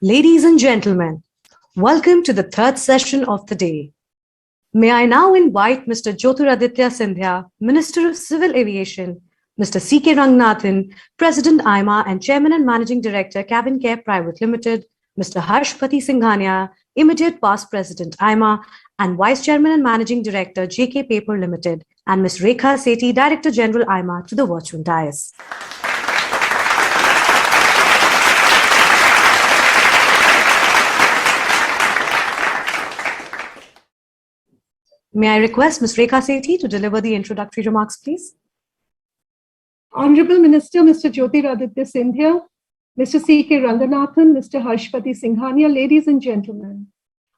Ladies and gentlemen, welcome to the third session of the day. May I now invite Mr. Jyotiraditya Scindia, Minister of Civil Aviation, Mr. C.K. Ranganathan, President AIMA and Chairman and Managing Director, CavinKare Private Limited, Mr. Pati Singhania, Immediate Past President AIMA and Vice Chairman and Managing Director, JK Paper Limited, and Ms. Rekha Sethi, Director General AIMA, to the virtual dais. May I request Ms. Rekha Sethi to deliver the introductory remarks, please? Honorable Minister, Mr. Jyotiraditya Scindia, Mr. C.K. Ranganathan, Mr. Pati Singhania, ladies and gentlemen,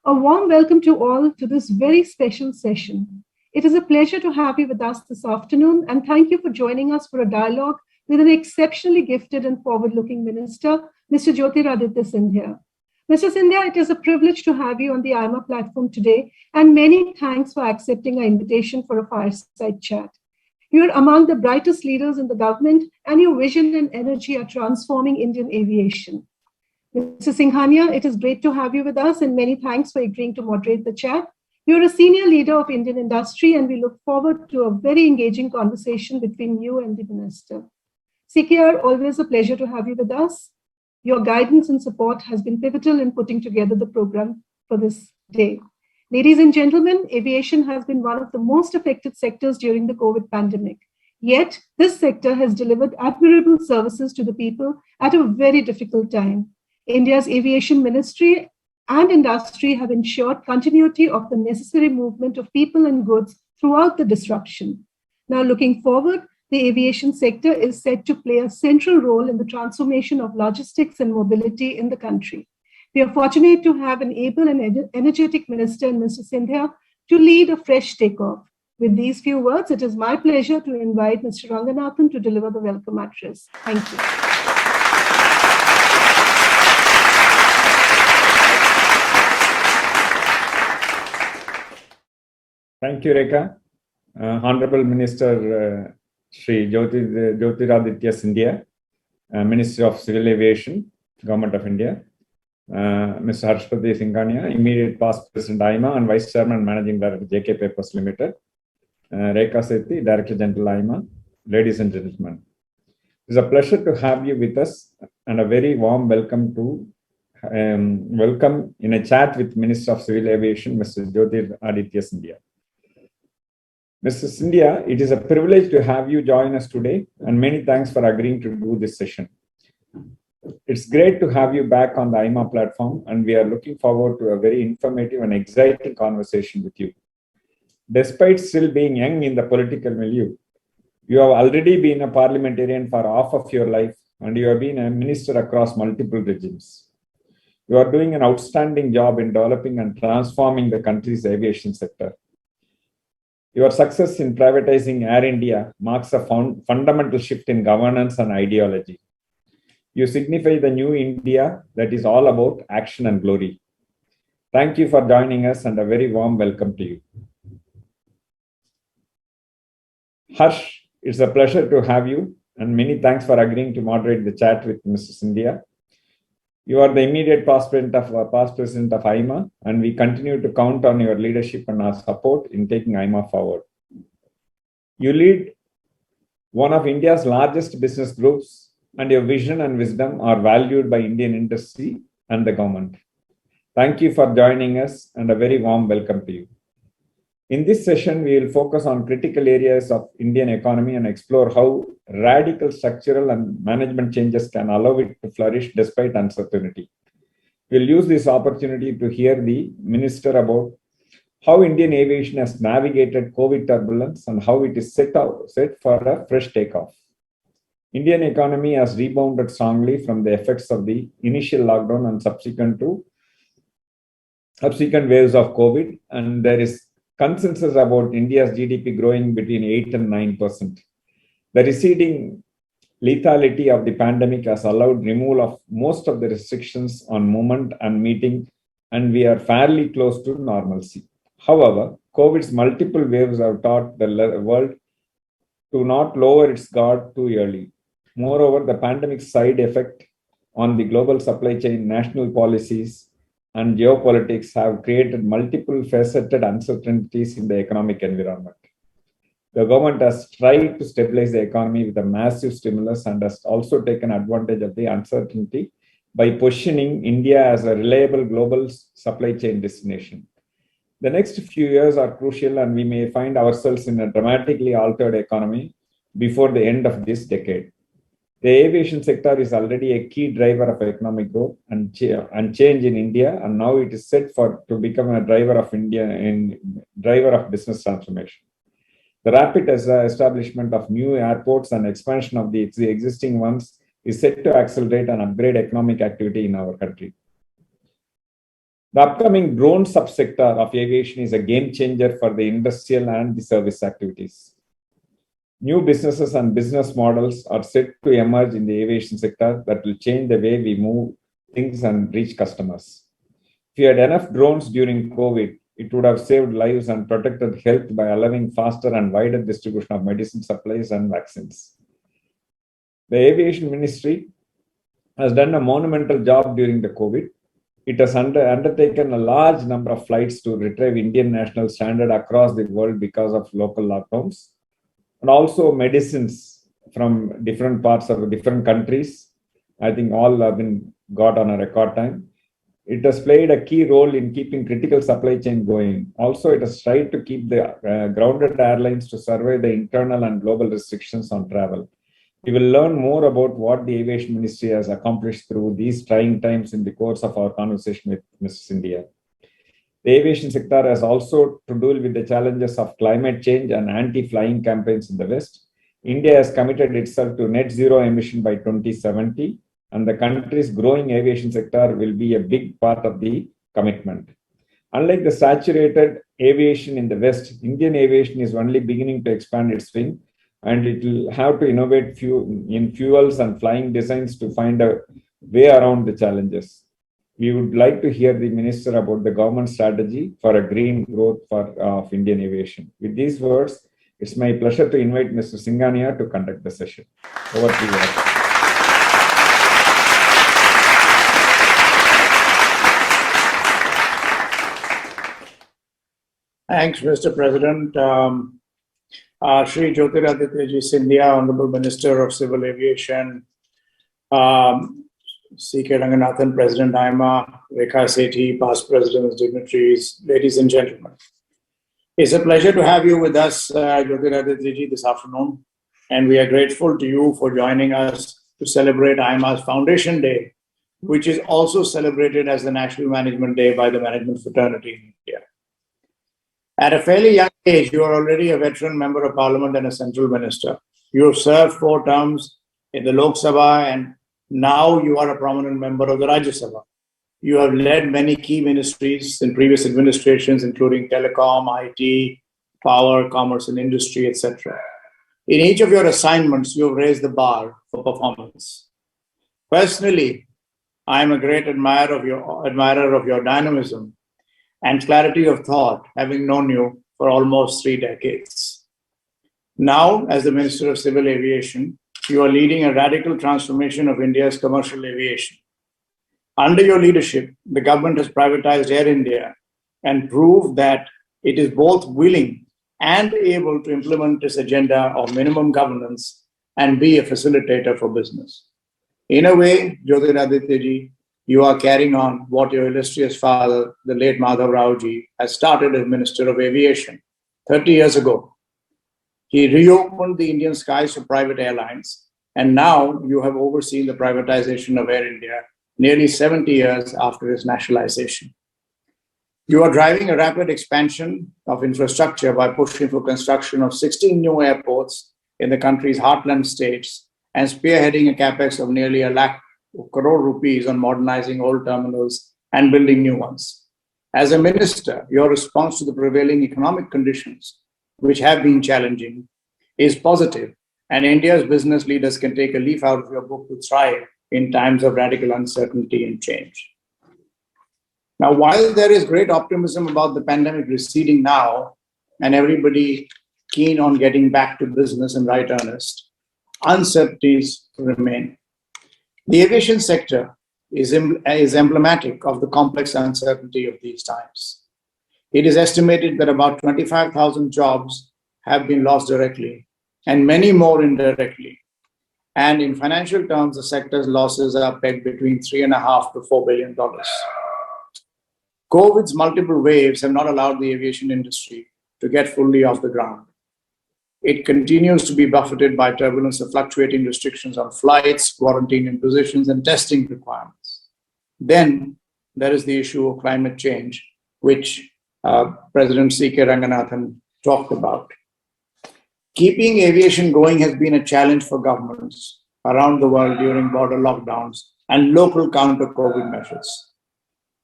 a warm welcome to all to this very special session. It is a pleasure to have you with us this afternoon, and thank you for joining us for a dialogue with an exceptionally gifted and forward-looking minister, Mr. Jyotiraditya Scindia. Mr. Scindia, it is a privilege to have you on the AIMA platform today, and many thanks for accepting our invitation for a fireside chat. You are among the brightest leaders in the government, and your vision and energy are transforming Indian aviation. Mr. Singhania, it is great to have you with us, and many thanks for agreeing to moderate the chat. You're a senior leader of Indian industry, and we look forward to a very engaging conversation between you and the minister. CKR, always a pleasure to have you with us. Your guidance and support has been pivotal in putting together the program for this day. Ladies and gentlemen, aviation has been one of the most affected sectors during the COVID pandemic. Yet, this sector has delivered admirable services to the people at a very difficult time. India's aviation ministry and industry have ensured continuity of the necessary movement of people and goods throughout the disruption. Now, looking forward, the aviation sector is set to play a central role in the transformation of logistics and mobility in the country. We are fortunate to have an able and energetic minister in Mr. Scindia to lead a fresh takeoff. With these few words, it is my pleasure to invite Mr. Ranganathan to deliver the welcome address. Thank you. Thank you, Rekha. Honorable Minister Shri Jyotiraditya Scindia, Minister of Civil Aviation, Government of India, Mr. Pati Singhania, Immediate Past President AIMA and Vice Chairman Managing Director, JK Papers Limited, Rekha Sethi, Director General AIMA, ladies and gentlemen. It is a pleasure to have you with us and a very warm welcome to welcome in a chat with Minister of Civil Aviation, Mr. Jyotiraditya Scindia. Mr. Scindia, it is a privilege to have you join us today, and many thanks for agreeing to do this session. It's great to have you back on the AIMA platform, and we are looking forward to a very informative and exciting conversation with you. Despite still being young in the political milieu, you have already been a parliamentarian for half of your life, and you have been a minister across multiple regimes. You are doing an outstanding job in developing and transforming the country's aviation sector. Your success in privatizing Air India marks a fundamental shift in governance and ideology. You signify the new India that is all about action and glory. Thank you for joining us and a very warm welcome to you. Harsh, it's a pleasure to have you, and many thanks for agreeing to moderate the chat with Mr. Scindia. You are the immediate past president of AIMA, and we continue to count on your leadership and our support in taking AIMA forward. You lead one of India's largest business groups, and your vision and wisdom are valued by Indian industry and the government. Thank you for joining us, and a very warm welcome to you. In this session, we will focus on critical areas of Indian economy and explore how radical structural and management changes can allow it to flourish despite uncertainty. We'll use this opportunity to hear the Minister about how Indian aviation has navigated COVID turbulence and how it is set for a fresh takeoff. Indian economy has rebounded strongly from the effects of the initial lockdown and subsequent waves of COVID, and there is consensus about India's GDP growing between 8 and 9%. The receding lethality of the pandemic has allowed removal of most of the restrictions on movement and meeting, and we are fairly close to normalcy. However, COVID's multiple waves have taught the world to not lower its guard too early. Moreover, the pandemic's side effect on the global supply chain, national policies, and geopolitics have created multiple faceted uncertainties in the economic environment. The government has tried to stabilize the economy with a massive stimulus and has also taken advantage of the uncertainty by positioning India as a reliable global supply chain destination. The next few years are crucial, and we may find ourselves in a dramatically altered economy before the end of this decade. The aviation sector is already a key driver of economic growth and change in India, and now it is set to become a driver of business transformation. The rapid establishment of new airports and expansion of the existing ones is set to accelerate and upgrade economic activity in our country. The upcoming drone subsector of aviation is a game changer for the industrial and the service activities. New businesses and business models are set to emerge in the aviation sector that will change the way we move things and reach customers. If we had enough drones during COVID, it would have saved lives and protected health by allowing faster and wider distribution of medicine supplies and vaccines. The Aviation Ministry has done a monumental job during the COVID. It has undertaken a large number of flights to retrieve Indian national standard across the world because of local lockdowns, and also medicines from different parts of different countries. I think all have been got on a record time. It has played a key role in keeping critical supply chain going. Also, it has tried to keep the grounded airlines to survive the internal and global restrictions on travel. We will learn more about what the Aviation Ministry has accomplished through these trying times in the course of our conversation with Ms. Scindia. The aviation sector has also to deal with the challenges of climate change and anti-flying campaigns in the West. India has committed itself to net zero emission by 2070, and the country's growing aviation sector will be a big part of the commitment. Unlike the saturated aviation in the West, Indian aviation is only beginning to expand its wing, and it will have to innovate in fuels and flying designs to find a way around the challenges. We would like to hear the Minister about the government strategy for a green growth of Indian aviation. With these words, it's my pleasure to invite Mr. Singhania to conduct the session. Over to you. Thanks, Mr. President. Shri Jyotiraditya Scindia, Honorable Minister of Civil Aviation, C.K. Ranganathan, President AIMA, Rekha, Sethi, past presidents, dignitaries, ladies and gentlemen. It's a pleasure to have you with us, Jyotiraditya, this afternoon, and we are grateful to you for joining us to celebrate AIMA's Foundation Day, which is also celebrated as the National Management Day by the management fraternity in India. At a fairly young age, you are already a veteran member of Parliament and a central minister. You have served 4 terms in the Lok Sabha, and now you are a prominent member of the Rajya Sabha. You have led many key ministries in previous administrations, including telecom, IT, power, commerce and industry, etc. In each of your assignments, you have raised the bar for performance. Personally, I am a great admirer of your dynamism and clarity of thought, having known you for almost 3 decades. Now, as the Minister of Civil Aviation, you are leading a radical transformation of India's commercial aviation. Under your leadership, the government has privatized Air India and proved that it is both willing and able to implement this agenda of minimum governance and be a facilitator for business. In a way, Jyotiraditya, you are carrying on what your illustrious father, the late Madhav Rao ji, has started as Minister of Aviation 30 years ago. He reopened the Indian skies for private airlines, and now you have overseen the privatization of Air India nearly 70 years after its nationalization. You are driving a rapid expansion of infrastructure by pushing for construction of 16 new airports in the country's heartland states and spearheading a capex of nearly 1 lakh crore rupees on modernizing old terminals and building new ones. As a minister, your response to the prevailing economic conditions, which have been challenging, is positive, and India's business leaders can take a leaf out of your book to thrive in times of radical uncertainty and change. Now, while there is great optimism about the pandemic receding now, and everybody keen on getting back to business in right earnest, uncertainties remain. The aviation sector is emblematic of the complex uncertainty of these times. It is estimated that about 25,000 jobs have been lost directly and many more indirectly. And in financial terms, the sector's losses are pegged between $3.5 to $4 billion. COVID's multiple waves have not allowed the aviation industry to get fully off the ground. It continues to be buffeted by turbulence of fluctuating restrictions on flights, quarantine impositions, and testing requirements. Then there is the issue of climate change, which President C.K. Ranganathan talked about. Keeping aviation going has been a challenge for governments around the world during border lockdowns and local counter-COVID measures.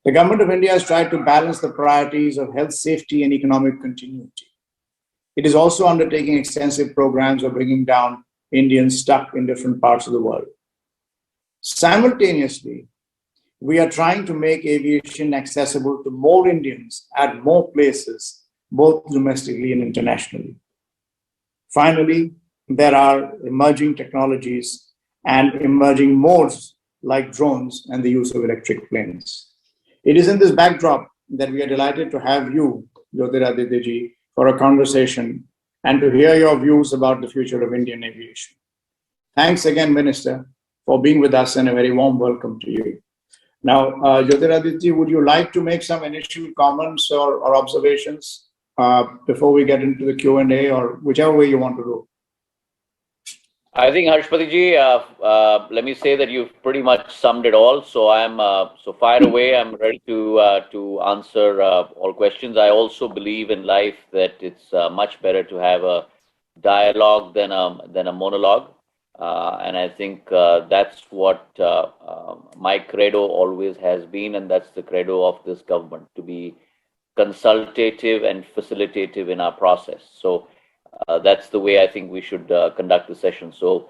The government of India has tried to balance the priorities of health, safety, and economic continuity. It is also undertaking extensive programs of bringing down Indians stuck in different parts of the world. Simultaneously, we are trying to make aviation accessible to more Indians at more places, both domestically and internationally. Finally, there are emerging technologies and emerging modes like drones and the use of electric planes. It is in this backdrop that we are delighted to have you, Jyotiraditya ji, for a conversation and to hear your views about the future of Indian aviation. Thanks again, Minister, for being with us, and a very warm welcome to you. Now, Jyotiraditya, would you like to make some initial comments or observations before we get into the Q&A, or whichever way you want to do? I think Harshpati ji, let me say that you've pretty much summed it all. So so fire away. I'm ready to answer all questions. I also believe in life that it's much better to have a dialogue than a monologue, and I think that's what my credo always has been, and that's the credo of this government, to be consultative and facilitative in our process. So that's the way I think we should conduct the session. So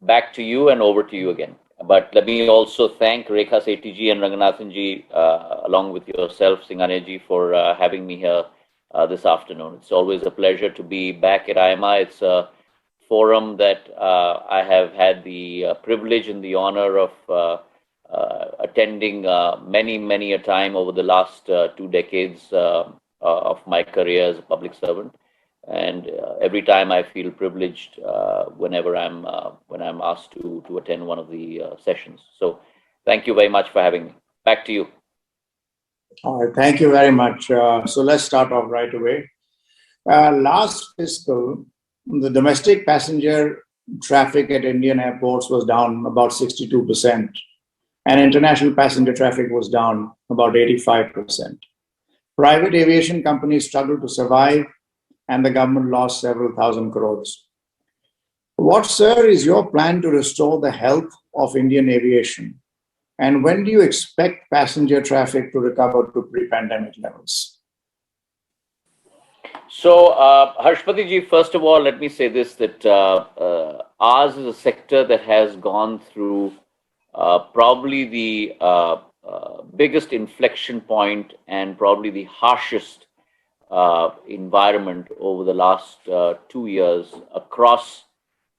back to you and over to you again. But let me also thank Rekha, Sethi ji and Ranganathan ji, along with yourself, Singhania ji, for having me here this afternoon. It's always a pleasure to be back at AIMA. It's a forum that I have had the privilege and the honor of attending many a time over the last 2 decades of my career as a public servant. And every time I feel privileged whenever I'm asked to attend one of the sessions. So thank you very much for having me. Back to you. All right, thank you very much. So let's start off right away. Last fiscal, the domestic passenger traffic at Indian airports was down about 62%, and international passenger traffic was down about 85%. Private aviation companies struggled to survive, and the government lost several thousand crores. What, sir, is your plan to restore the health of Indian aviation? And when do you expect passenger traffic to recover to pre-pandemic levels? So, Harshpati ji, first of all, let me say this, that ours is a sector that has gone through probably the biggest inflection point and probably the harshest environment over the last 2 years across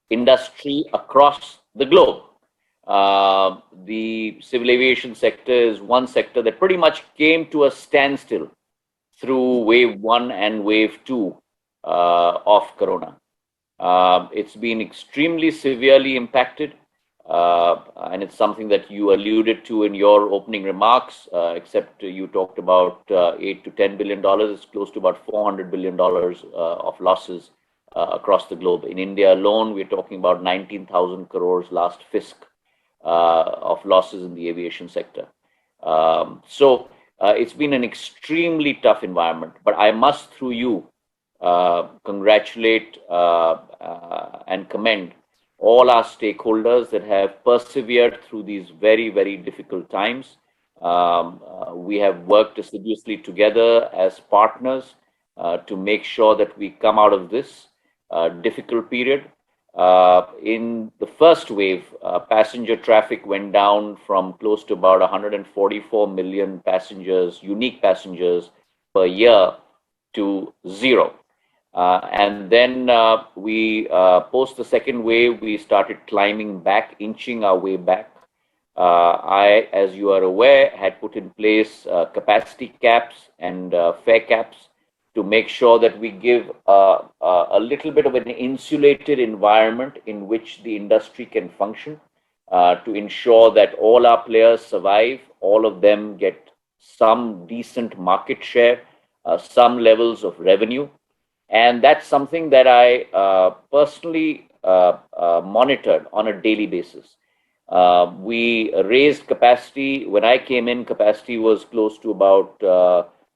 industry, across the globe. The civil aviation sector is one sector that pretty much came to a standstill through wave 1 and wave 2 of Corona. It's been extremely severely impacted, and it's something that you alluded to in your opening remarks, except you talked about $8 to $10 billion. It's close to about $400 billion of losses across the globe. In India alone, we're talking about 19,000 crores last fisc of losses in the aviation sector. So it's been an extremely tough environment, but I must, through you, congratulate and commend all our stakeholders that have persevered through these very difficult times. We have worked assiduously together as partners to make sure that we come out of this difficult period. In the first wave, passenger traffic went down from close to about 144 million passengers, unique passengers per year, to 0. And then we, post the second wave, we started climbing back, inching our way back. I, as you are aware, had put in place capacity caps and fare caps to make sure that we give a little bit of an insulated environment in which the industry can function, to ensure that all our players survive, all of them get some decent market share, some levels of revenue. And that's something that I personally monitored on a daily basis. We raised capacity. When I came in, capacity was close to about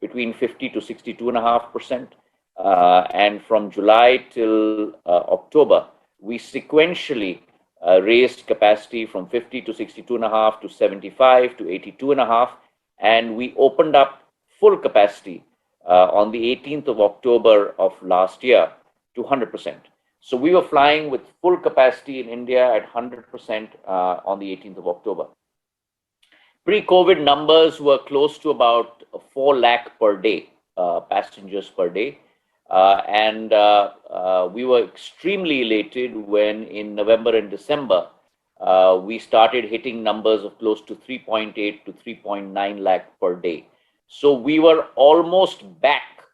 between 50 to 62.5%. And from July till October, we sequentially raised capacity from 50 to 62.5 to 75 to 82.5. And we opened up full capacity on the 18th of October of last year to 100%. So we were flying with full capacity in India at 100% on the 18th of October. Pre-COVID numbers were close to about 4 lakh per day, passengers per day. And we were extremely elated when in November and December, we started hitting numbers of close to 3.8 to 3.9 lakh per day. So we were almost back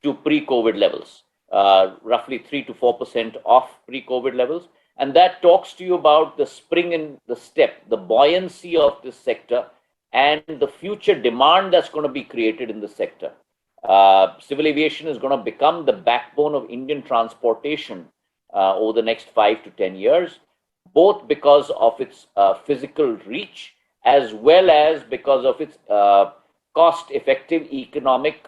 to pre-COVID levels, roughly 3 to 4% off pre-COVID levels. And that talks to you about the spring in the step, the buoyancy of this sector and the future demand that's going to be created in the sector. Civil aviation is going to become the backbone of Indian transportation over the next 5 to 10 years, both because of its physical reach as well as because of its cost-effective economic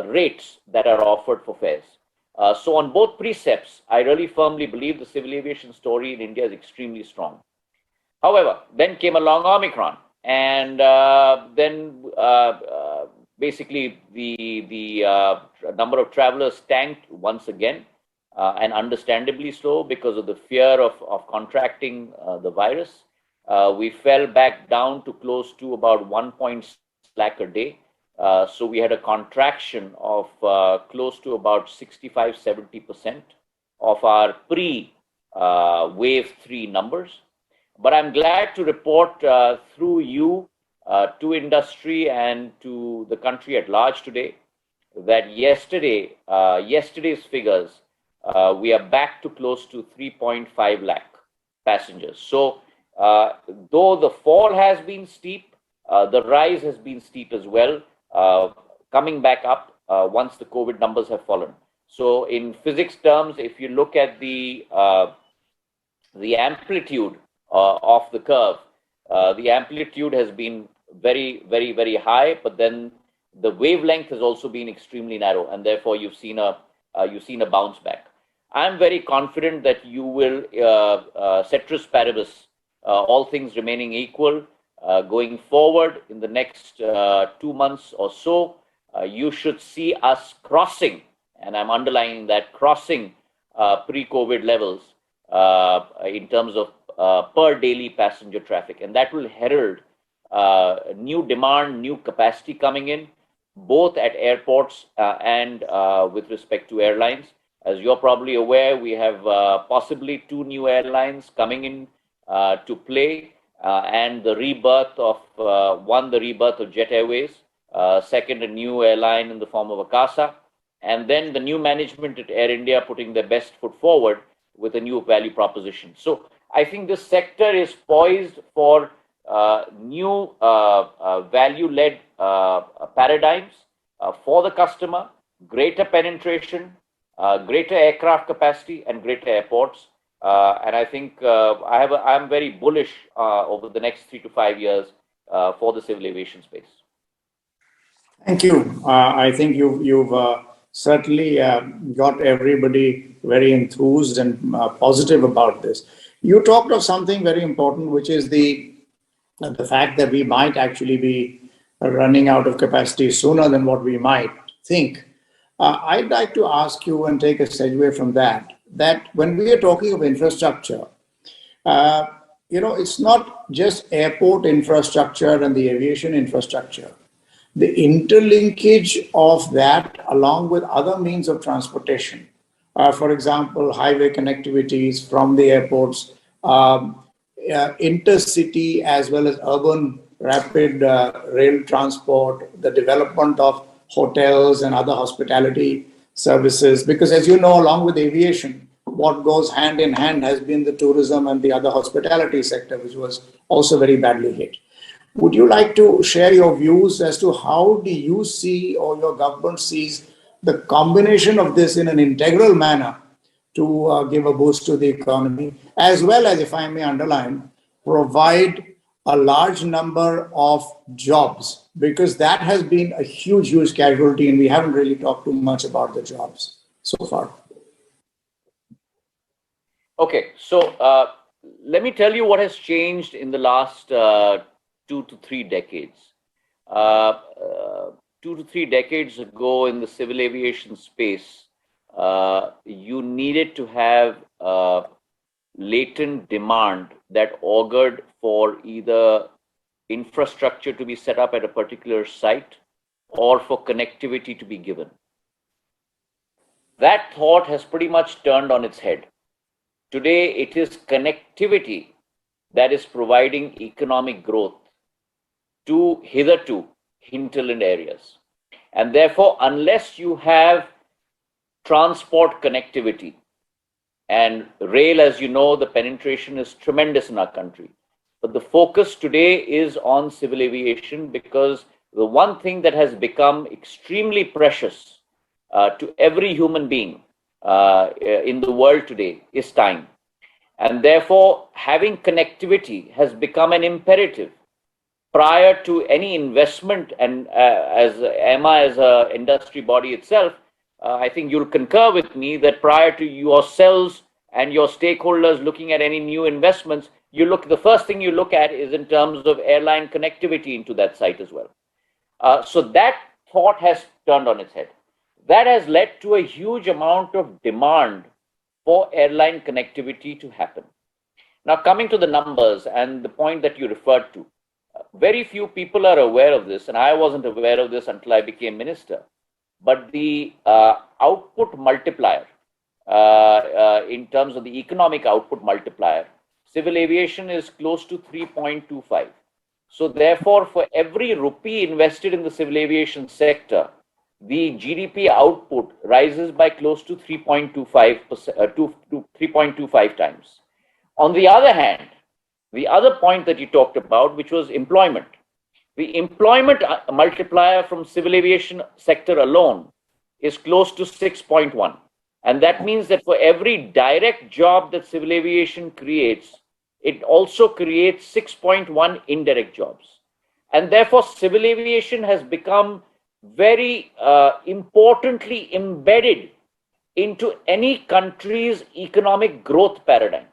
rates that are offered for fares. So on both precepts, I really firmly believe the civil aviation story in India is extremely strong. However, then came along Omicron, and then basically the number of travelers tanked once again, and understandably so because of the fear of contracting the virus. We fell back down to close to about 1.6 lakh a day. So we had a contraction of close to about 65-70% of our pre-wave 3 numbers. But I'm glad to report through you to industry and to the country at large today that yesterday's figures, we are back to close to 3.5 lakh passengers. So though the fall has been steep, the rise has been steep as well, coming back up once the COVID numbers have fallen. So in physics terms, if you look at the amplitude of the curve, the amplitude has been very, very, very high, but then the wavelength has also been extremely narrow, and therefore you've seen a bounce back. I'm very confident that you will, ceteris paribus, all things remaining equal, going forward in the next 2 months or so, you should see us crossing, and I'm underlining that, crossing pre-COVID levels in terms of per daily passenger traffic. And that will herald new demand, new capacity coming in, both at airports and with respect to airlines. As you're probably aware, we have possibly 2 new airlines coming in to play, and the rebirth of the rebirth of Jet Airways, second, a new airline in the form of Akasa, and then the new management at Air India putting their best foot forward with a new value proposition. So I think this sector is poised for new value-led paradigms for the customer, greater penetration, greater aircraft capacity, and greater airports. And I think I'm very bullish over the next 3 to 5 years for the civil aviation space. Thank you. I think you've certainly got everybody very enthused and positive about this. You talked of something very important, which is the fact that we might actually be running out of capacity sooner than what we might think. I'd like to ask you and take a segue from that when we are talking of infrastructure, it's not just airport infrastructure and the aviation infrastructure, the interlinkage of that along with other means of transportation, for example, highway connectivities from the airports, intercity as well as urban rapid rail transport, the development of hotels and other hospitality services. Because as you know, along with aviation, what goes hand in hand has been the tourism and the other hospitality sector, which was also very badly hit. Would you like to share your views as to how do you see or your government sees the combination of this in an integral manner to give a boost to the economy, as well as, if I may underline, provide a large number of jobs, because that has been a huge, huge casualty, and we haven't really talked too much about the jobs so far. Okay, so let me tell you what has changed in the last 2 to 3 decades. 2 to 3 decades ago in the civil aviation space, you needed to have latent demand that augured for either infrastructure to be set up at a particular site or for connectivity to be given. That thought has pretty much turned on its head. Today, it is connectivity that is providing economic growth to hitherto hinterland areas. And therefore, unless you have transport connectivity, and rail, as you know, the penetration is tremendous in our country. But the focus today is on civil aviation, because the one thing that has become extremely precious to every human being in the world today is time. And therefore, having connectivity has become an imperative prior to any investment. And as AIMA, as an industry body itself, I think you'll concur with me that prior to yourselves and your stakeholders looking at any new investments, the first thing you look at is in terms of airline connectivity into that site as well. So that thought has turned on its head. That has led to a huge amount of demand for airline connectivity to happen. Now, coming to the numbers and the point that you referred to, very few people are aware of this, and I wasn't aware of this until I became minister. But the output multiplier, in terms of the economic output multiplier, civil aviation is close to 3.25. So therefore, for every rupee invested in the civil aviation sector, the GDP output rises by close to 3.25 times. On the other hand, the other point that you talked about, which was employment, the employment multiplier from civil aviation sector alone is close to 6.1. And that means that for every direct job that civil aviation creates, it also creates 6.1 indirect jobs. And therefore, civil aviation has become very importantly embedded into any country's economic growth paradigm.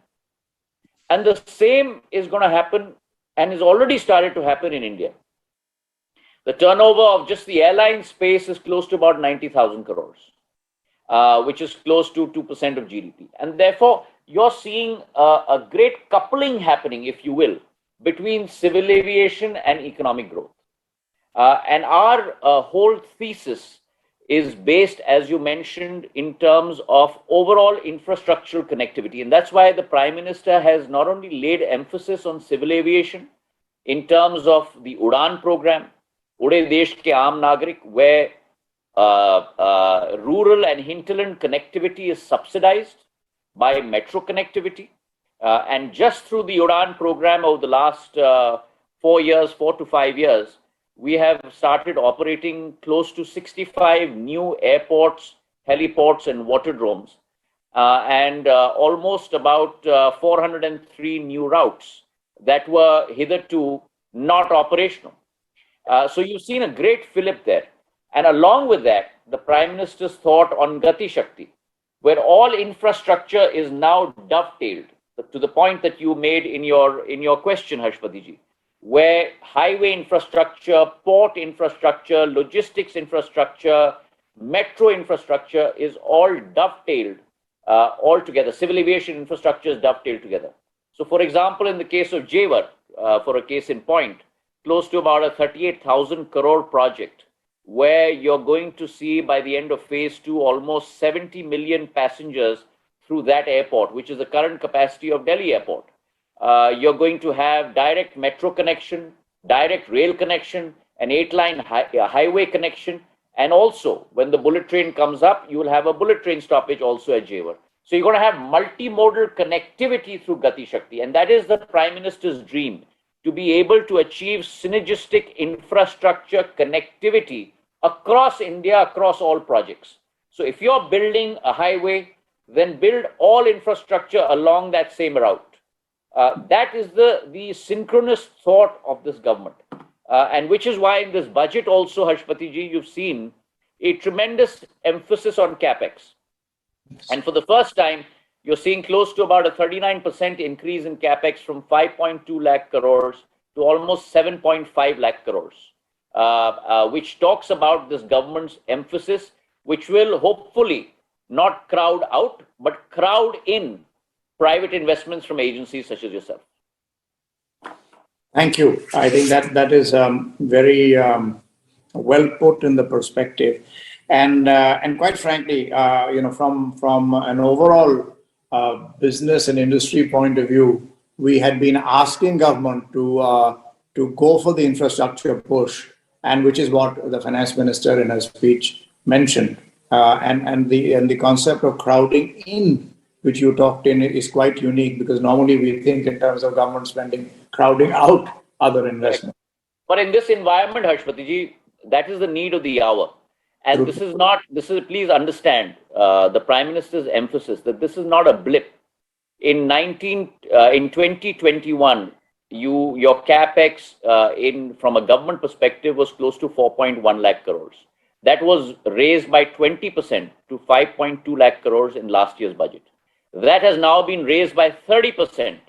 And the same is going to happen and has already started to happen in India. The turnover of just the airline space is close to about 90,000 crores, which is close to 2% of GDP. And therefore, you're seeing a great coupling happening, if you will, between civil aviation and economic growth. And our whole thesis is based, as you mentioned, in terms of overall infrastructural connectivity. And that's why the Prime Minister has not only laid emphasis on civil aviation in terms of the Udan program, Ude Desh Ke Aam Nagarik, where rural and hinterland connectivity is subsidized by metro connectivity. And just through the Udan program over the last 4 to 5 years, we have started operating close to 65 new airports, heliports, and waterdromes, and almost about 403 new routes that were hitherto not operational. So you've seen a great fillip there. And along with that, the Prime Minister's thought on Gati Shakti, where all infrastructure is now dovetailed, to the point that you made in your question, Harshpati ji, where highway infrastructure, port infrastructure, logistics infrastructure, metro infrastructure is all dovetailed all together. Civil aviation infrastructure is dovetailed together. So, for example, in the case of Jewar, for a case in point, close to about a 38,000 crore project, where you're going to see by the end of phase 2 almost 70 million passengers through that airport, which is the current capacity of Delhi airport. You're going to have direct metro connection, direct rail connection, an 8-line highway connection, and also when the bullet train comes up, you will have a bullet train stoppage also at Jewar. So you're going to have multimodal connectivity through Gati Shakti, and that is the Prime Minister's dream, to be able to achieve synergistic infrastructure connectivity across India, across all projects. So if you're building a highway, then build all infrastructure along that same route. That is the synchronous thought of this government. And which is why in this budget also, Harshpati ji, you've seen a tremendous emphasis on CapEx. And for the first time, you're seeing close to about a 39% increase in CapEx from 5.2 lakh crores to almost 7.5 lakh crores, which talks about this government's emphasis, which will hopefully not crowd out, but crowd in private investments from agencies such as yourself. Thank you. I think that is very well put in the perspective, and quite frankly, from an overall business and industry point of view, we had been asking government to go for the infrastructure push, and which is what the finance minister in her speech mentioned, and the concept of crowding in, which you talked in, is quite unique, because normally we think in terms of government spending, crowding out other investments. But in this environment, Harshpati ji, that is the need of the hour. And please understand the Prime Minister's emphasis that this is not a blip. In 2021, your capex from a government perspective was close to 4.1 lakh crores. That was raised by 20% to 5.2 lakh crores in last year's budget. That has now been raised by 30%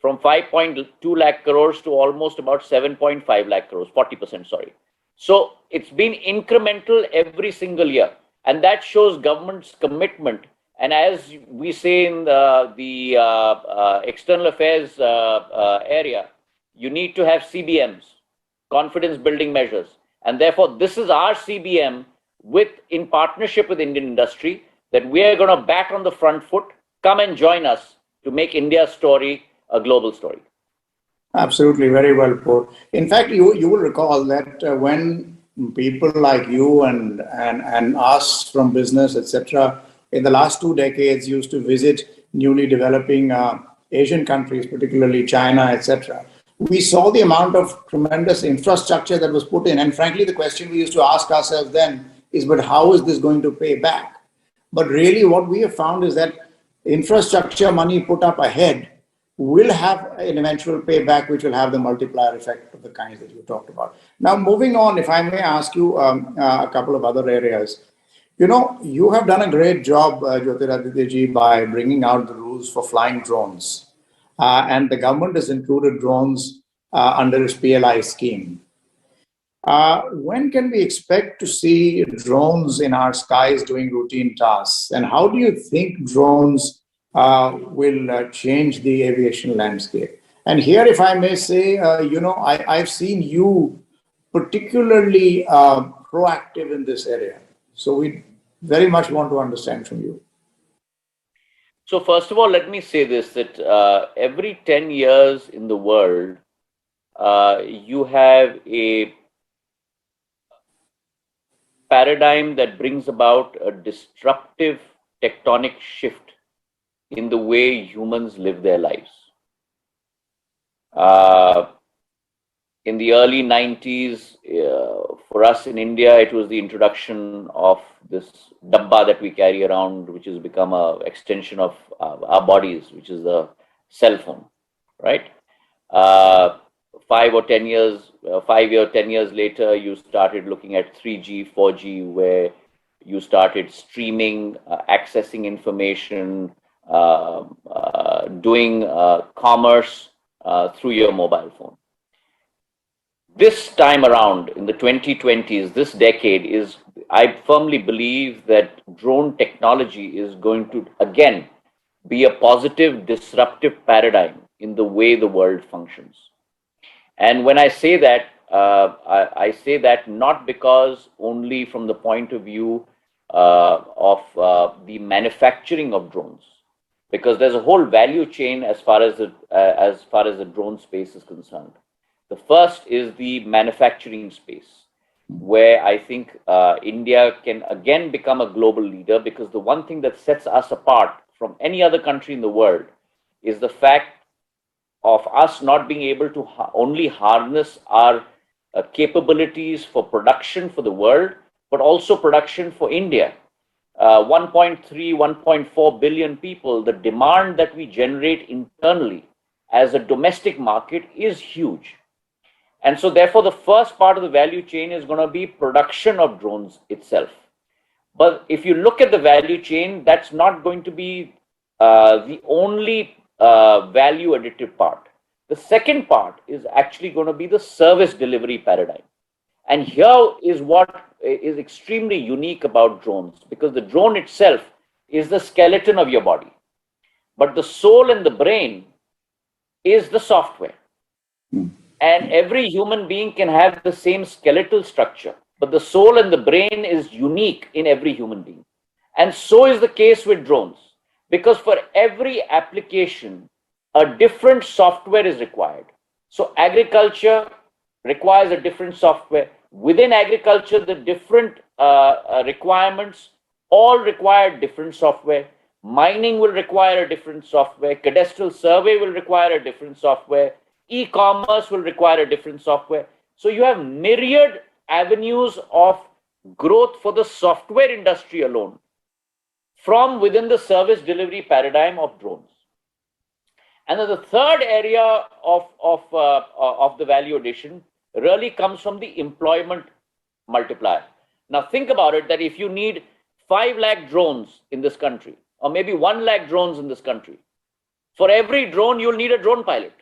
from 5.2 lakh crores to almost about 7.5 lakh crores, 40%, sorry. So it's been incremental every single year, and that shows government's commitment. And as we say in the external affairs area, you need to have CBMs, confidence building measures. And therefore, this is our CBM in partnership with Indian industry, that we are going to back on the front foot. Come and join us to make India's story a global story. Absolutely, very well put. In fact, you will recall that when people like you and us from business, etc., in the last 2 decades used to visit newly developing Asian countries, particularly China, etc., we saw the amount of tremendous infrastructure that was put in. And frankly, the question we used to ask ourselves then is, but how is this going to pay back? But really what we have found is that infrastructure money put up ahead will have an eventual payback, which will have the multiplier effect of the kinds that you talked about. Now, moving on, if I may ask you a couple of other areas. You have done a great job, Jyotiraditya ji, by bringing out the rules for flying drones. And the government has included drones under its PLI scheme. When can we expect to see drones in our skies doing routine tasks? And how do you think drones will change the aviation landscape? And here, if I may say, I've seen you particularly proactive in this area. So we very much want to understand from you. So first of all, let me say this, that every 10 years in the world, you have a paradigm that brings about a disruptive tectonic shift in the way humans live their lives. In the early 90s, for us in India, it was the introduction of this dabba that we carry around, which has become an extension of our bodies, which is the cell phone, right? 5 or 10 years later, you started looking at 3G, 4G, where you started streaming, accessing information, doing commerce through your mobile phone. This time around, in the 2020s, this decade I firmly believe that drone technology is going to, again, be a positive, disruptive paradigm in the way the world functions. And when I say that, I say that not because only from the point of view of the manufacturing of drones, because there's a whole value chain as far as the drone space is concerned. The first is the manufacturing space, where I think India can again become a global leader, because the one thing that sets us apart from any other country in the world is the fact of us not being able to only harness our capabilities for production for the world, but also production for India. 1.3, 1.4 billion people, the demand that we generate internally as a domestic market is huge. And so therefore, the first part of the value chain is going to be production of drones itself. But if you look at the value chain, that's not going to be the only value additive part. The second part is actually going to be the service delivery paradigm. And here is what is extremely unique about drones, because the drone itself is the skeleton of your body, but the soul and the brain is the software. And every human being can have the same skeletal structure, but the soul and the brain is unique in every human being. And so is the case with drones, because for every application, a different software is required. So agriculture requires a different software. Within agriculture, the different requirements all require different software. Mining will require a different software. Cadastral survey will require a different software. E-commerce will require a different software. So you have myriad avenues of growth for the software industry alone from within the service delivery paradigm of drones. And then the third area of the value addition really comes from the employment multiplier. Now think about it, that if you need 5 lakh drones in this country, or maybe 1 lakh drones in this country, for every drone, you'll need a drone pilot.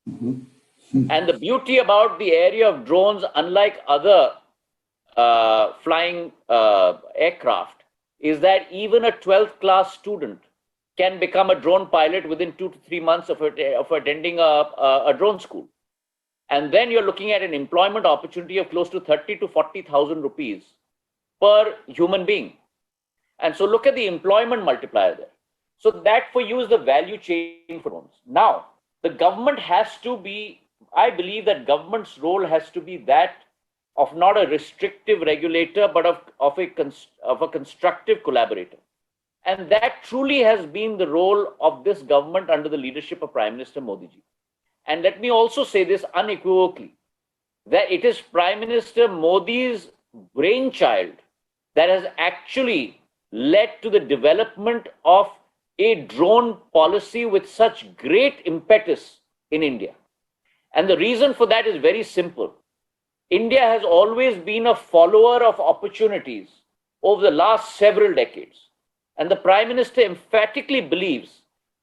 And the beauty about the area of drones, unlike other flying aircraft, is that even a 12th class student can become a drone pilot within 2 to 3 months of attending a drone school. And then you're looking at an employment opportunity of close to 30 to 40,000 rupees per human being. And so look at the employment multiplier there. So that for you is the value chain for drones. Now, the government has to be, I believe that government's role has to be that of not a restrictive regulator, but of a constructive collaborator. And that truly has been the role of this government under the leadership of Prime Minister Modi ji. And let me also say this unequivocally, that it is Prime Minister Modi's brainchild that has actually led to the development of a drone policy with such great impetus in India. And the reason for that is very simple. India has always been a follower of opportunities over the last several decades. And the Prime Minister emphatically believes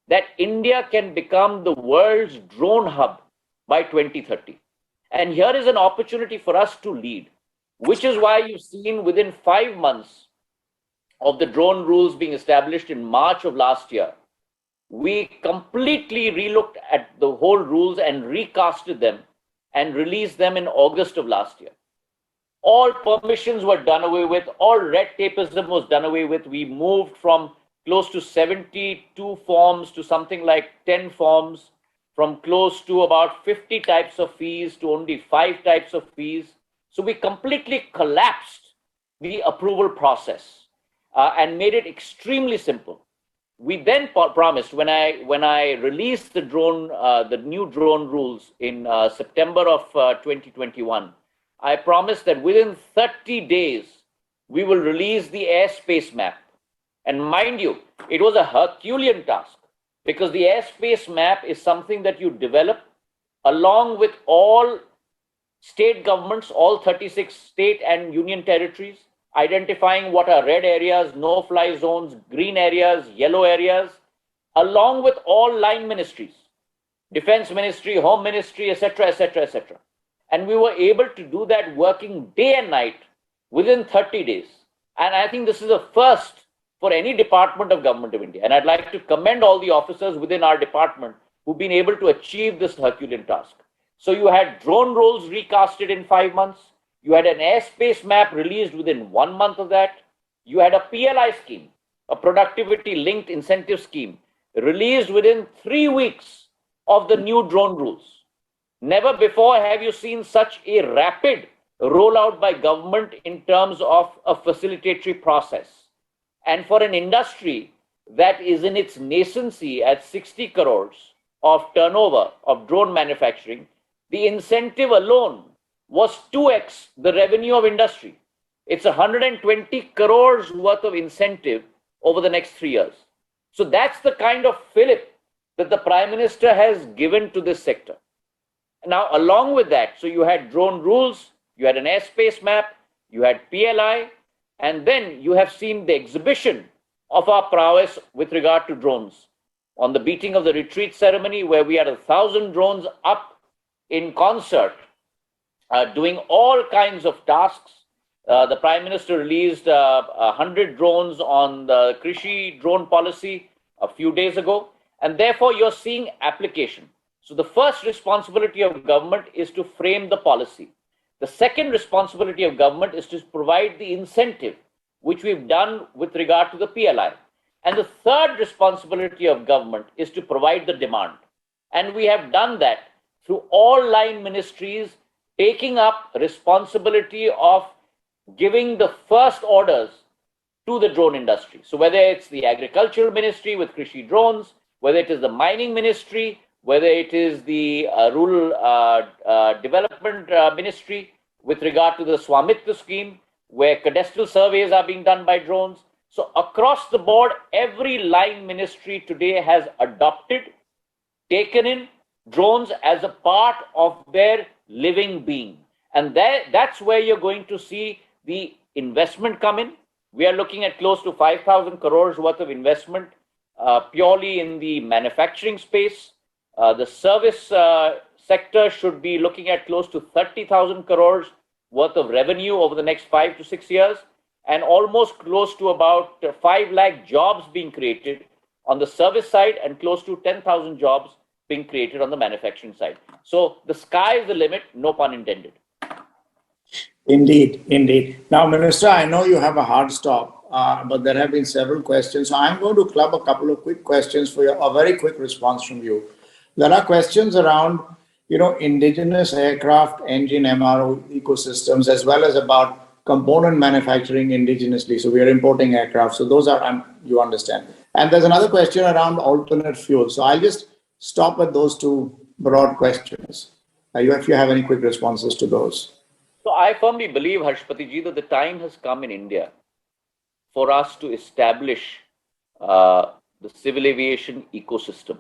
that India can become the world's drone hub by 2030. And here is an opportunity for us to lead, which is why you've seen within 5 months of the drone rules being established in March of last year, we completely relooked at the whole rules and recasted them and released them in August of last year. All permissions were done away with, all red tapeism was done away with. We moved from close to 72 forms to something like 10 forms, from close to about 50 types of fees to only 5 types of fees. So we completely collapsed the approval process and made it extremely simple. We then promised, when I released the new drone rules in September of 2021, I promised that within 30 days, we will release the airspace map. And mind you, it was a Herculean task, because the airspace map is something that you develop along with all state governments, all 36 state and union territories, identifying what are red areas, no-fly zones, green areas, yellow areas, along with all line ministries, Defense Ministry, Home Ministry, etc., etc., etc. And we were able to do that working day and night within 30 days. And I think this is a first for any department of Government of India. And I'd like to commend all the officers within our department who've been able to achieve this Herculean task. So you had drone roles recasted in 5 months. You had an airspace map released within 1 month of that. You had a PLI scheme, a productivity linked incentive scheme, released within 3 weeks of the new drone rules. Never before have you seen such a rapid rollout by government in terms of a facilitatory process. And for an industry that is in its nascency at 60 crores of turnover of drone manufacturing, the incentive alone was 2x the revenue of industry. It's 120 crores worth of incentive over the next 3 years. So that's the kind of fillip that the Prime Minister has given to this sector. Now, along with that, so you had drone rules, you had an airspace map, you had PLI, and then you have seen the exhibition of our prowess with regard to drones. On the beating of the retreat ceremony, where we had 1,000 drones up in concert, doing all kinds of tasks. The Prime Minister released 100 drones on the Krishi drone policy a few days ago, and therefore you're seeing application. So the first responsibility of government is to frame the policy. The second responsibility of government is to provide the incentive, which we've done with regard to the PLI. And the third responsibility of government is to provide the demand. And we have done that through all line ministries, taking up responsibility of giving the first orders to the drone industry. So whether it's the agricultural ministry with Krishi drones, whether it is the mining ministry, whether it is the rural development ministry with regard to the Swamitva scheme, where cadastral surveys are being done by drones. So across the board, every line ministry today has adopted, taken in drones as a part of their living being. And that's where you're going to see the investment come in. We are looking at close to 5,000 crores worth of investment purely in the manufacturing space. The service sector should be looking at close to 30,000 crores worth of revenue over the next 5 to 6 years, and almost close to about 5 lakh jobs being created on the service side and close to 10,000 jobs being created on the manufacturing side. So the sky is the limit, no pun intended. Indeed, indeed. Now, Minister, I know you have a hard stop, but there have been several questions. So I'm going to club a couple of quick questions for you, a very quick response from you. There are questions around, indigenous aircraft engine MRO ecosystems, as well as about component manufacturing indigenously. So we are importing aircraft. So those are, you understand. And there's another question around alternate fuel. So I'll just stop at those two broad questions. If you have any quick responses to those. So I firmly believe, Harshpatiji, that the time has come in India for us to establish the civil aviation ecosystem.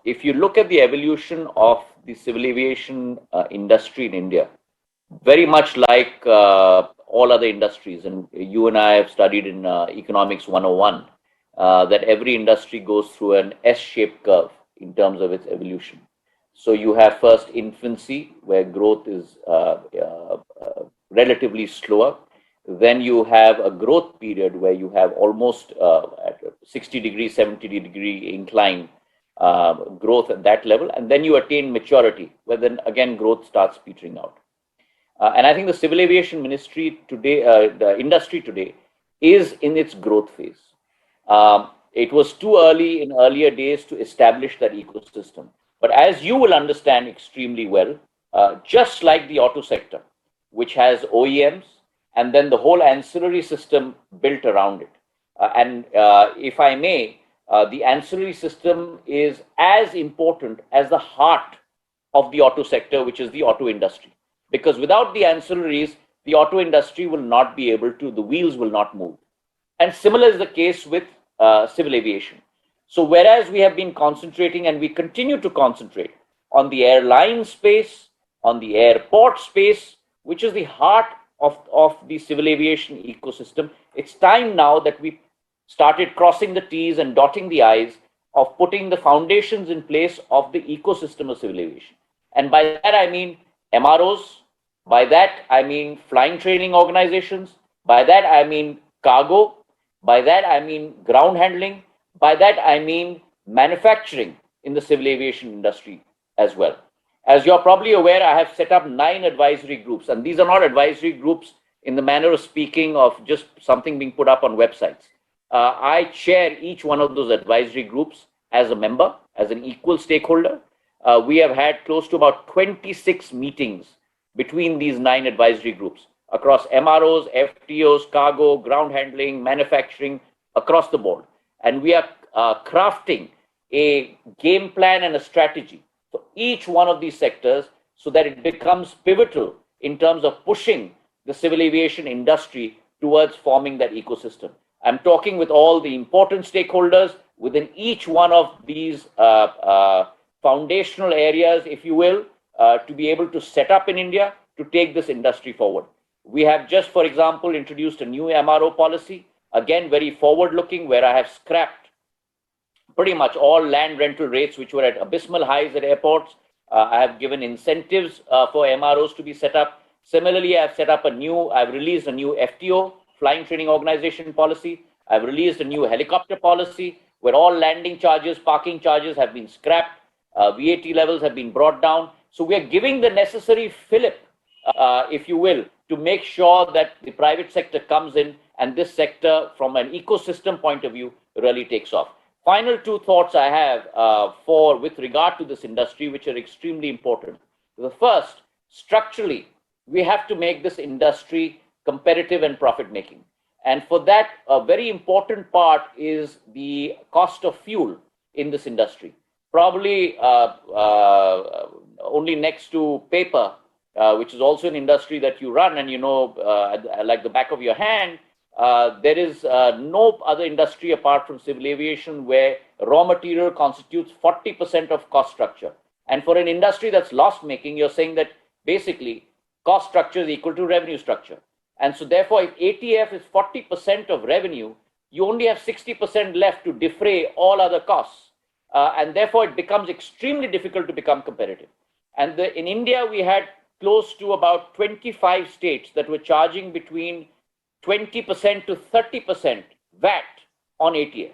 If you look at the evolution of the civil aviation industry in India, very much like all other industries, and you and I have studied in Economics 101, that every industry goes through an S-shaped curve in terms of its evolution. So you have first infancy, where growth is relatively slower. Then you have a growth period where you have almost at 60 degree, 70 degree incline growth at that level. And then you attain maturity, where then again growth starts petering out. And I think the civil aviation ministry today, the industry today, is in its growth phase. It was too early in earlier days to establish that ecosystem. But as you will understand extremely well, just like the auto sector, which has OEMs and then the whole ancillary system built around it. And if I may, the ancillary system is as important as the heart of the auto sector, which is the auto industry. Because without the ancillaries, the auto industry will not be able to, the wheels will not move. And similar is the case with civil aviation. So whereas we have been concentrating, and we continue to concentrate on the airline space, on the airport space, which is the heart of the civil aviation ecosystem, it's time now that we started crossing the T's and dotting the I's of putting the foundations in place of the ecosystem of civil aviation. And by that I mean MROs, by that I mean flying training organizations, by that I mean cargo, by that I mean ground handling, by that I mean manufacturing in the civil aviation industry as well. As you're probably aware, I have set up 9 advisory groups, and these are not advisory groups in the manner of speaking of just something being put up on websites. I chair each one of those advisory groups as a member, as an equal stakeholder. We have had close to about 26 meetings between these 9 advisory groups across MROs, FTOs, cargo, ground handling, manufacturing, across the board. And we are crafting a game plan and a strategy for each one of these sectors so that it becomes pivotal in terms of pushing the civil aviation industry towards forming that ecosystem. I'm talking with all the important stakeholders within each one of these foundational areas, if you will, to be able to set up in India to take this industry forward. We have just, for example, introduced a new MRO policy, again, very forward-looking, where I have scrapped pretty much all land rental rates, which were at abysmal highs at airports. I have given incentives for MROs to be set up. Similarly, I've released a new FTO, Flying Training Organization policy. I've released a new helicopter policy where all landing charges, parking charges have been scrapped. VAT levels have been brought down. So we are giving the necessary fillip, if you will, to make sure that the private sector comes in and this sector, from an ecosystem point of view, really takes off. Final 2 thoughts I have with regard to this industry, which are extremely important. The first, structurally, we have to make this industry competitive and profit-making. And for that, a very important part is the cost of fuel in this industry. Probably only next to paper, which is also an industry that you run and you know like the back of your hand, there is no other industry apart from civil aviation where raw material constitutes 40% of cost structure. And for an industry that's loss-making, you're saying that basically cost structure is equal to revenue structure. And so therefore, if ATF is 40% of revenue, you only have 60% left to defray all other costs. And therefore, it becomes extremely difficult to become competitive. And in India, we had close to about 25 states that were charging between 20% to 30% VAT on ATF.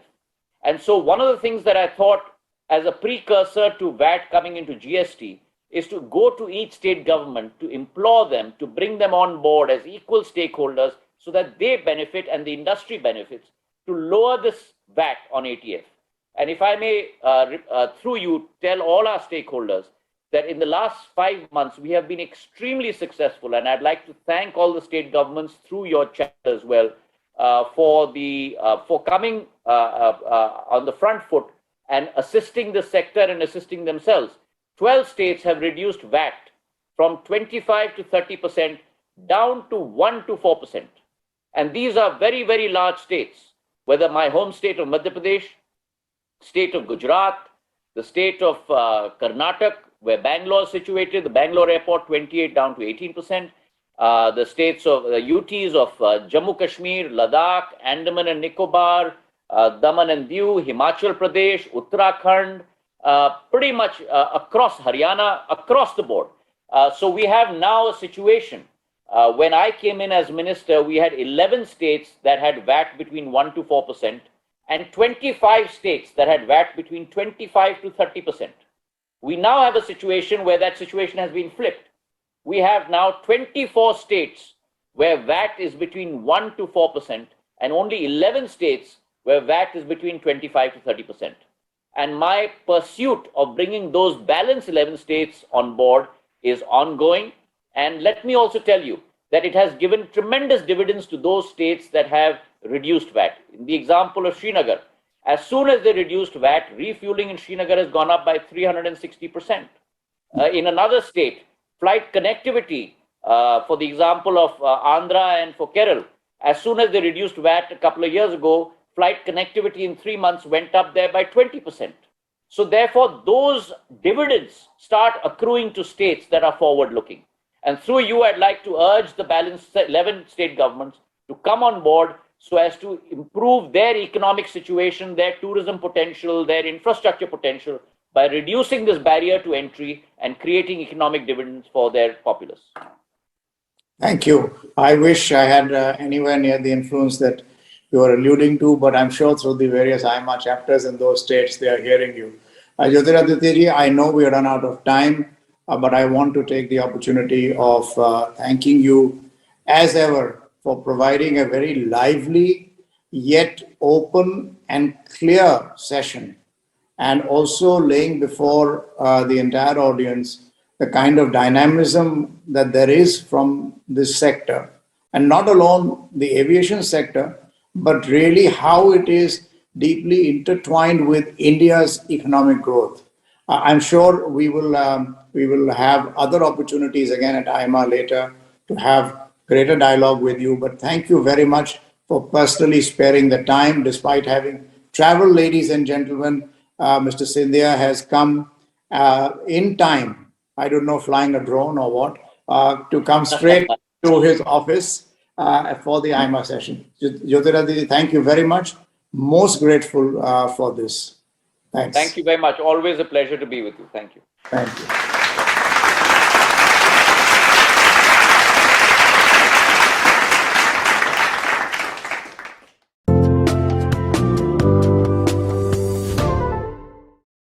And so one of the things that I thought as a precursor to VAT coming into GST is to go to each state government to implore them to bring them on board as equal stakeholders so that they benefit and the industry benefits to lower this VAT on ATF. And if I may, through you, tell all our stakeholders that in the last 5 months, we have been extremely successful. And I'd like to thank all the state governments through your chat as well for coming on the front foot and assisting the sector and assisting themselves. 12 states have reduced VAT from 25 to 30% down to 1 to 4%. And these are very, very large states, whether my home state of Madhya Pradesh, state of Gujarat, the state of Karnataka, where Bangalore is situated, the Bangalore airport, 28 down to 18%. The states of the UTs of Jammu Kashmir, Ladakh, Andaman and Nicobar, Daman and Diu, Himachal Pradesh, Uttarakhand, pretty much across Haryana, across the board. So we have now a situation. When I came in as minister, we had 11 states that had VAT between 1 to 4% and 25 states that had VAT between 25 to 30%. We now have a situation where that situation has been flipped. We have now 24 states where VAT is between 1 to 4% and only 11 states where VAT is between 25 to 30%. And my pursuit of bringing those balanced 11 states on board is ongoing. And let me also tell you that it has given tremendous dividends to those states that have reduced VAT. In the example of Srinagar, as soon as they reduced VAT, refueling in Srinagar has gone up by 360%. In another state, flight connectivity, for the example of Andhra and for Kerala, as soon as they reduced VAT a couple of years ago, flight connectivity in 3 months went up there by 20%. So therefore, those dividends start accruing to states that are forward-looking. And through you, I'd like to urge the balanced 11 state governments to come on board so as to improve their economic situation, their tourism potential, their infrastructure potential by reducing this barrier to entry and creating economic dividends for their populace. Thank you. I wish I had anywhere near the influence that you are alluding to, but I'm sure through the various AIMA chapters in those states, they are hearing you. Jyotiraditya ji, I know we are run out of time, but I want to take the opportunity of thanking you as ever for providing a very lively yet open and clear session, and also laying before the entire audience the kind of dynamism that there is from this sector, and not alone the aviation sector, but really how it is deeply intertwined with India's economic growth. I'm sure we will have other opportunities again at AIMA later to have greater dialogue with you. But thank you very much for personally sparing the time, despite having traveled, ladies and gentlemen. Mr. Scindia has come in time. I don't know, flying a drone or what, to come straight to his office for the AIMA session. Jyotiraditya, thank you very much. Most grateful for this. Thanks. Thank you very much. Always a pleasure to be with you. Thank you. Thank you.